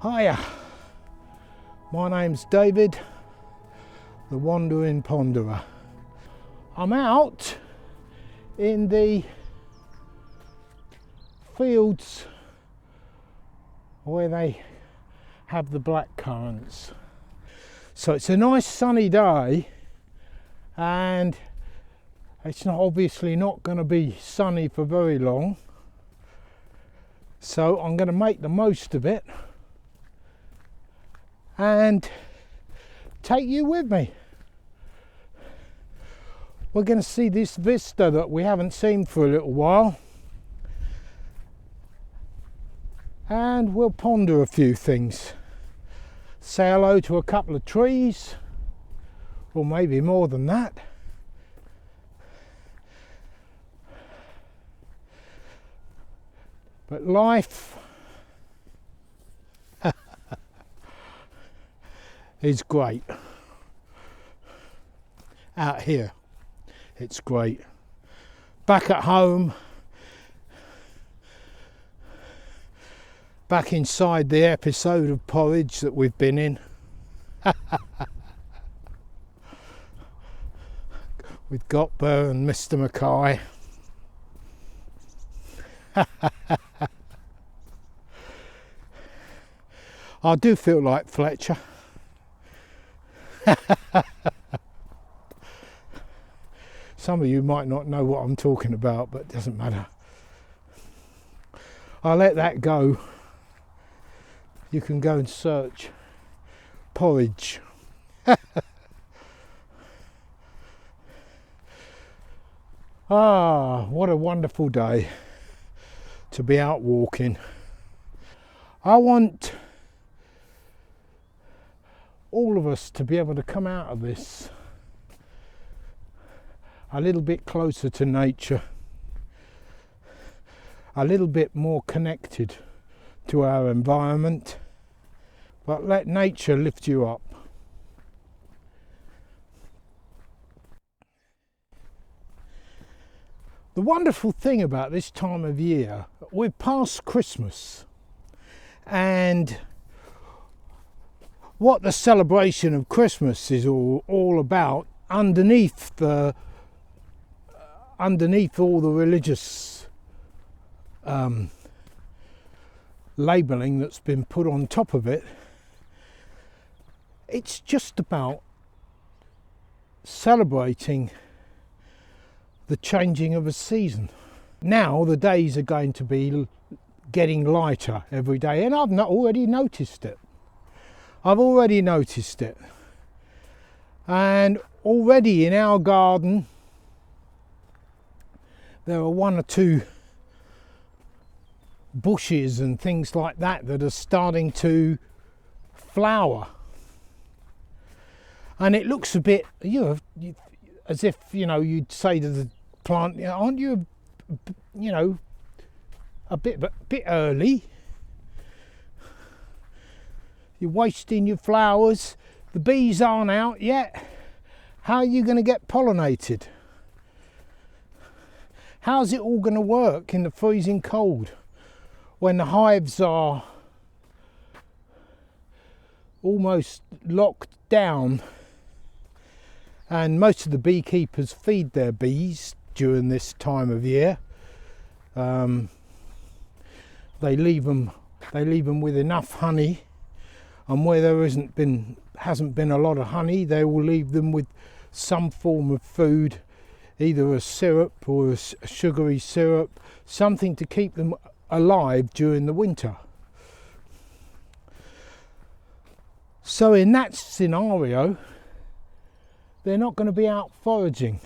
Hiya, my name's David, the Wandering Ponderer. I'm out in the fields where they have the black currants. So it's a nice sunny day, and it's obviously not going to be sunny for very long. So I'm going to make the most of it and take you with me. We're going to see this vista that we haven't seen for a little while, and we'll ponder a few things. Say hello to a couple of trees, or maybe more than that. But life is great. Out here, it's great. Back at home, back inside the episode of Porridge that we've been in. With Gotber and Mr. Mackay. I do feel like Fletcher. Some of you might not know what I'm talking about, but it doesn't matter. I'll let that go. You can go and search Porridge. Ah, what a wonderful day to be out walking. I want all of us to be able to come out of this a little bit closer to nature, a little bit more connected to our environment, but let nature lift you up. The wonderful thing about this time of year, we're past Christmas, and what the celebration of Christmas is all about, underneath all the religious labelling that's been put on top of it, it's just about celebrating the changing of a season. Now the days are going to be getting lighter every day, and I've already noticed it. And already in our garden there are one or two bushes and things like that that are starting to flower, and it looks a bit, as if, you'd say to the plant, aren't you, a bit early? You're wasting your flowers. The bees aren't out yet. How are you going to get pollinated? How's it all going to work in the freezing cold when the hives are almost locked down? And most of the beekeepers feed their bees during this time of year. They leave them with enough honey, and where there hasn't been a lot of honey, they will leave them with some form of food, either a syrup or a sugary syrup, something to keep them alive during the winter. So in that scenario, they're not going to be out foraging.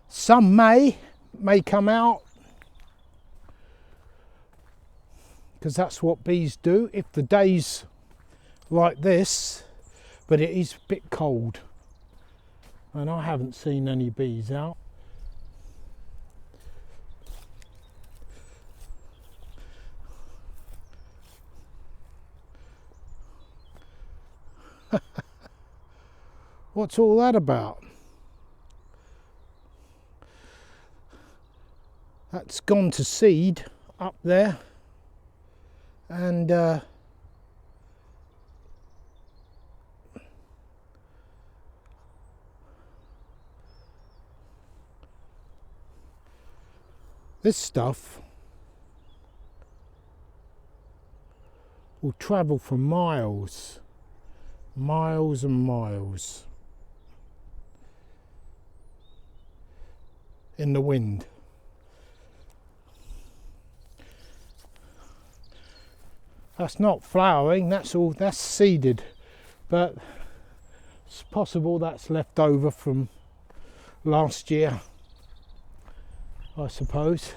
Some may come out, because that's what bees do if the day's like this, but it is a bit cold, and I haven't seen any bees out. What's all that about? That's gone to seed up there, and This stuff will travel for miles, miles and miles in the wind. That's not flowering, that's seeded, but it's possible that's left over from last year, I suppose.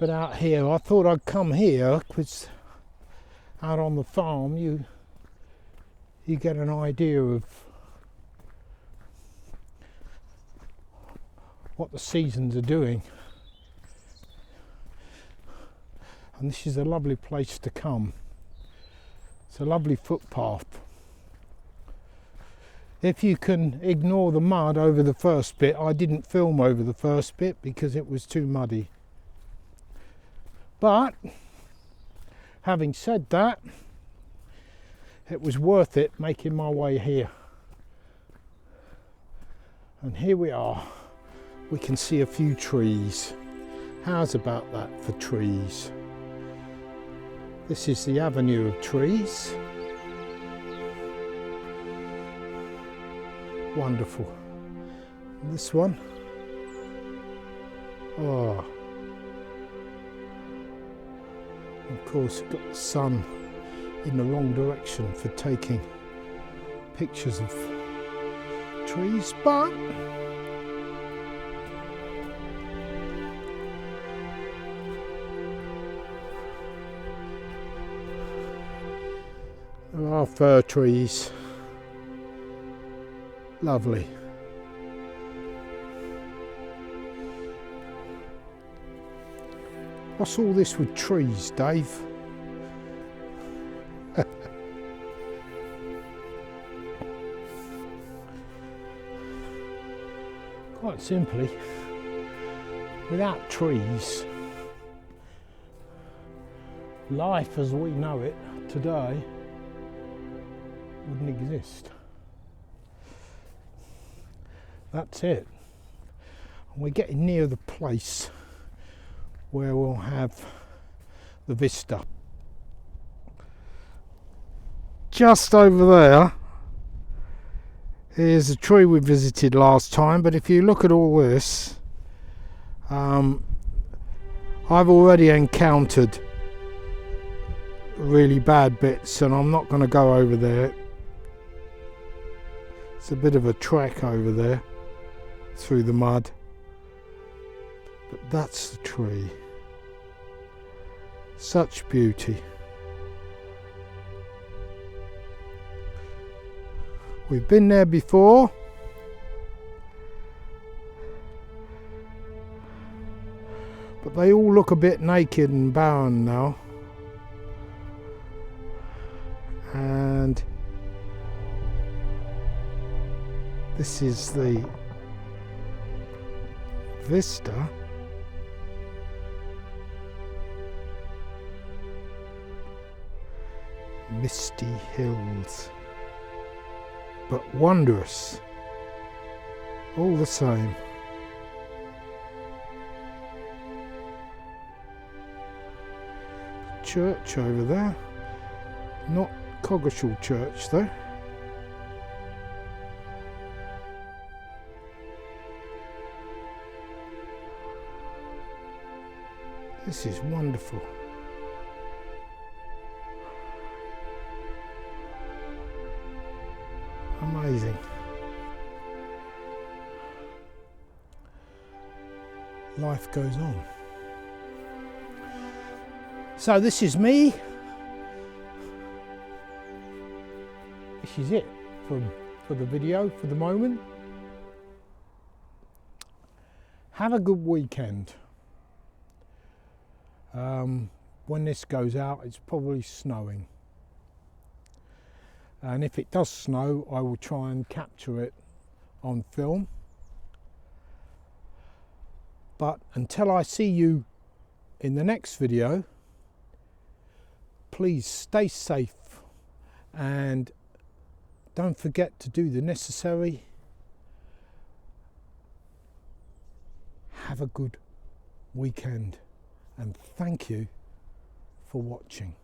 But out here, I thought I'd come here because out on the farm you get an idea of what the seasons are doing. And this is a lovely place to come. It's a lovely footpath. If you can ignore the mud over the first bit, I didn't film over the first bit because it was too muddy. But having said that, it was worth it making my way here. And here we are. We can see a few trees. How's about that for trees? This is the avenue of trees. Wonderful. And this one. Oh. Of course, got the sun in the wrong direction for taking pictures of trees, but there are fir trees. Lovely. What's all this with trees, Dave? Quite simply, without trees, life as we know it today wouldn't exist. That's it. And we're getting near the place where we'll have the Vista. Just over there is a tree we visited last time, but if you look at all this, I've already encountered really bad bits and I'm not going to go over there. It's a bit of a trek over there through the mud. But that's the tree. Such beauty. We've been there before. But they all look a bit naked and barren now. And this is the Vista. Misty hills, but wondrous all the same. Church over there, not Coggeshall Church though. This is wonderful. Amazing. Life goes on. So this is me. This is it for the video for the moment. Have a good weekend. When this goes out, it's probably snowing. And if it does snow, I will try and capture it on film. But until I see you in the next video, please stay safe, and don't forget to do the necessary. Have a good weekend, and thank you for watching.